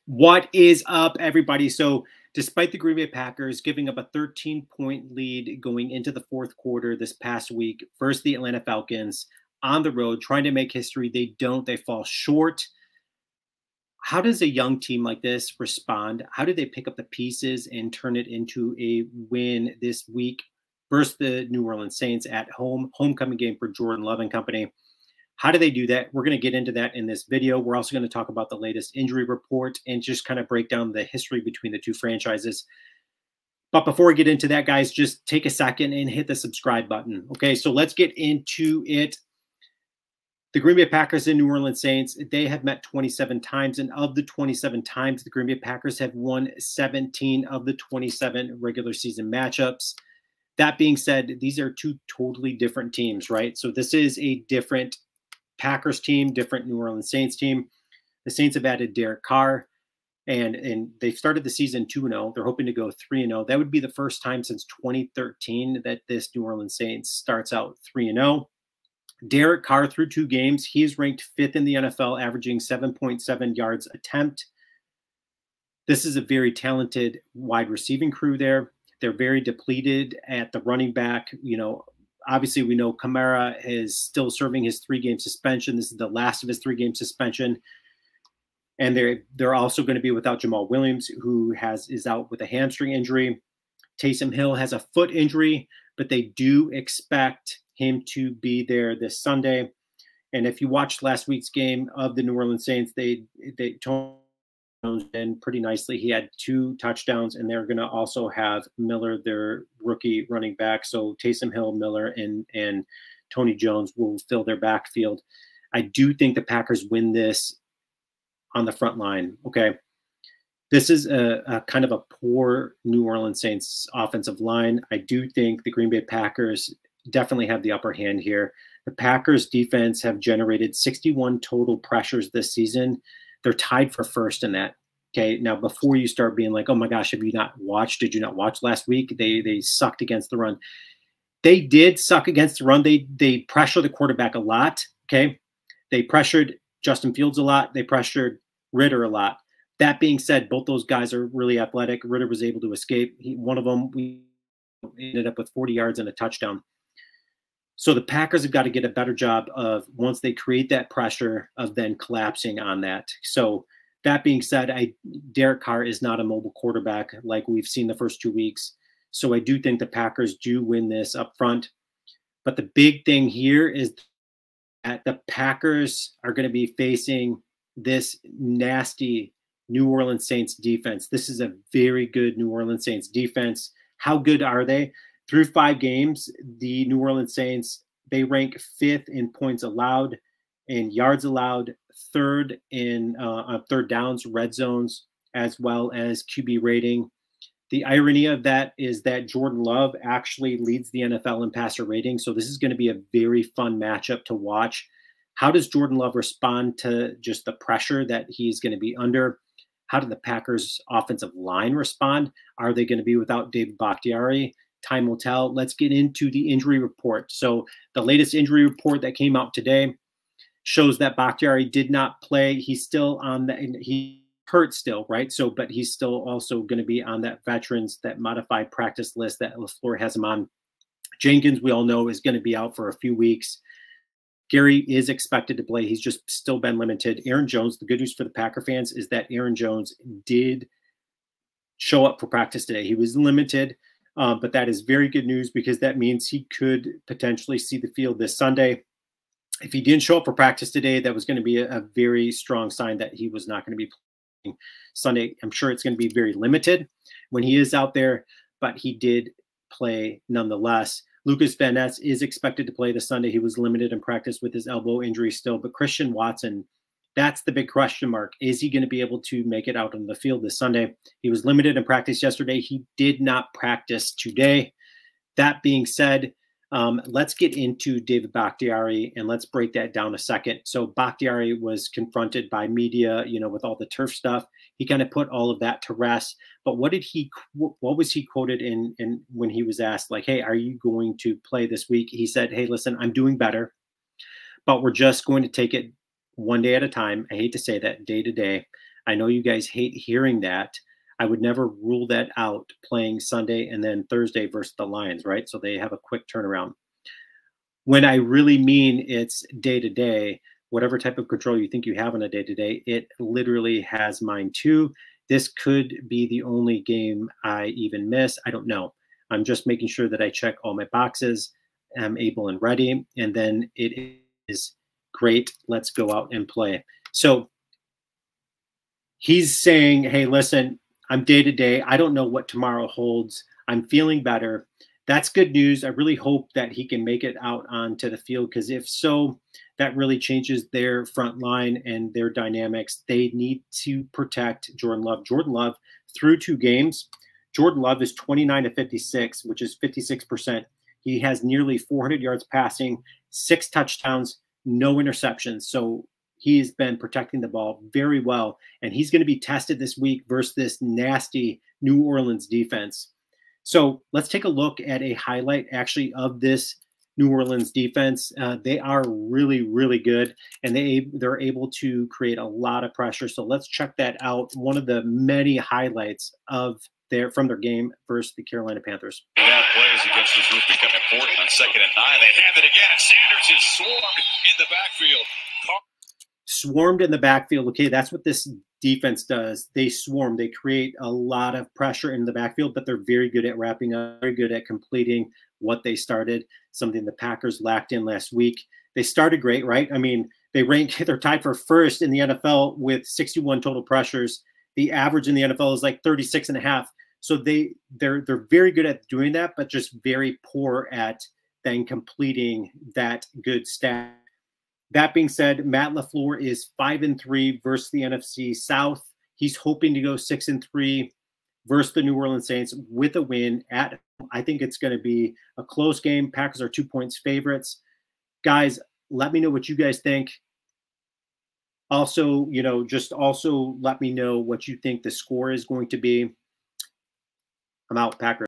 What is up, everybody? So, despite the Green Bay Packers giving up a 13-point lead going into the fourth quarter this past week versus the Atlanta Falcons on the road, trying to make history, they don't. They fall short. How does a young team like this respond? How do they pick up the pieces and turn it into a win this week versus the New Orleans Saints at home? Homecoming game for Jordan Love and company. How do they do that? We're going to get into that in this video. We're also going to talk about the latest injury report and just kind of break down the history between the two franchises. But before we get into that, guys, just take a second and hit the subscribe button. Okay, so let's get into it. The Green Bay Packers and New Orleans Saints, they have met 27 times. And of the 27 times, the Green Bay Packers have won 17 of the 27 regular season matchups. That being said, these are two totally different teams, right? So this is a different Packers team, different New Orleans Saints team. The Saints have added Derek Carr, and they've started the season 2-0. They're hoping to go 3-0. That would be the first time since 2013 that this New Orleans Saints starts out 3-0. Derek Carr, through 2 games, he is ranked 5th in the NFL, averaging 7.7 yards attempt. This is a very talented wide receiving crew there. They're very depleted at the running back. Obviously, we know Kamara is still serving his 3-game suspension. This is the last of his 3-game suspension. And they're also going to be without Jamal Williams, who is out with a hamstring injury. Taysom Hill has a foot injury, but they do expect him to be there this Sunday. And if you watched last week's game of the New Orleans Saints, they Tony Jones in pretty nicely. He had 2 touchdowns, and they're going to also have Miller, their rookie running back. So Taysom Hill, Miller, and Tony Jones will fill their backfield. I do think the Packers win this on the front line. Okay. This is a kind of a poor New Orleans Saints offensive line. I do think the Green Bay Packers definitely have the upper hand here. The Packers defense have generated 61 total pressures this season. They're tied for first in that. Okay. Now, before you start being like, oh my gosh, have you not watched? Did you not watch last week? They sucked against the run. They did suck against the run. They pressured the quarterback a lot. Okay. They pressured Justin Fields a lot. They pressured Ritter a lot. That being said, both those guys are really athletic. Ritter was able to escape. One of them, we ended up with 40 yards and a touchdown. So the Packers have got to get a better job of, once they create that pressure, of then collapsing on that. So that being said, Derek Carr is not a mobile quarterback like we've seen the first 2 weeks. So I do think the Packers do win this up front. But the big thing here is that the Packers are going to be facing this nasty New Orleans Saints defense. This is a very good New Orleans Saints defense. How good are they? Through 5 games, the New Orleans Saints, they rank 5th in points allowed, in yards allowed, 3rd in third downs, red zones, as well as QB rating. The irony of that is that Jordan Love actually leads the NFL in passer rating. So this is going to be a very fun matchup to watch. How does Jordan Love respond to just the pressure that he's going to be under? How did the Packers offensive line respond? Are they going to be without David Bakhtiari? Time will tell. Let's get into the injury report. So the latest injury report that came out today shows that Bakhtiari did not play. He's still on he hurt still, right? So, but he's still also going to be on that that modified practice list that LaFleur has him on. Jenkins, we all know, is going to be out for a few weeks. Gary is expected to play. He's just still been limited. Aaron Jones, the good news for the Packer fans is that Aaron Jones did show up for practice today. He was limited. But that is very good news, because that means he could potentially see the field this Sunday. If he didn't show up for practice today, that was going to be a very strong sign that he was not going to be playing Sunday. I'm sure it's going to be very limited when he is out there, but he did play nonetheless. Lucas Van Ness is expected to play this Sunday. He was limited in practice with his elbow injury still, but Christian Watson, that's the big question mark. Is he going to be able to make it out on the field this Sunday? He was limited in practice yesterday. He did not practice today. That being said, let's get into David Bakhtiari and let's break that down a second. So Bakhtiari was confronted by media, with all the turf stuff. He kind of put all of that to rest. But what was he quoted in when he was asked, like, hey, are you going to play this week? He said, hey, listen, I'm doing better, but we're just going to take it one day at a time. I hate to say that, day to day. I know you guys hate hearing that. I would never rule that out playing Sunday and then Thursday versus the Lions, right? So they have a quick turnaround. When I really mean it's day to day, whatever type of control you think you have on a day to day, it literally has mine too. This could be the only game I even miss. I don't know. I'm just making sure that I check all my boxes. I'm able and ready. And then it is great. Let's go out and play. So he's saying, hey, listen, I'm day to day. I don't know what tomorrow holds. I'm feeling better. That's good news. I really hope that he can make it out onto the field, because if so, that really changes their front line and their dynamics. They need to protect Jordan Love. Jordan Love, through 2 games, Jordan Love is 29 to 56, which is 56%. He has nearly 400 yards passing, 6 touchdowns, no interceptions. So he's been protecting the ball very well, and he's going to be tested this week versus this nasty New Orleans defense. So let's take a look at a highlight actually of this New Orleans defense. They are really, really good, and they're able to create a lot of pressure. So let's check that out. One of the many highlights of from their game versus the Carolina Panthers. That plays against this group become important on 2nd and 9. They have it again, and Sanders is swarmed in the backfield. Swarmed in the backfield. Okay, that's what this defense does. They swarm. They create a lot of pressure in the backfield, but they're very good at wrapping up, very good at completing what they started, something the Packers lacked in last week. They started great, right? I mean, they're tied for first in the NFL with 61 total pressures. The average in the NFL is like 36 and a half. So they're very good at doing that, but just very poor at then completing that good stat. That being said, Matt LaFleur is 5-3 versus the NFC South. He's hoping to go 6-3 versus the New Orleans Saints with a win at. I think it's going to be a close game. Packers are 2 points favorites. Guys, let me know what you guys think. Also, just also let me know what you think the score is going to be. I'm out, Packers.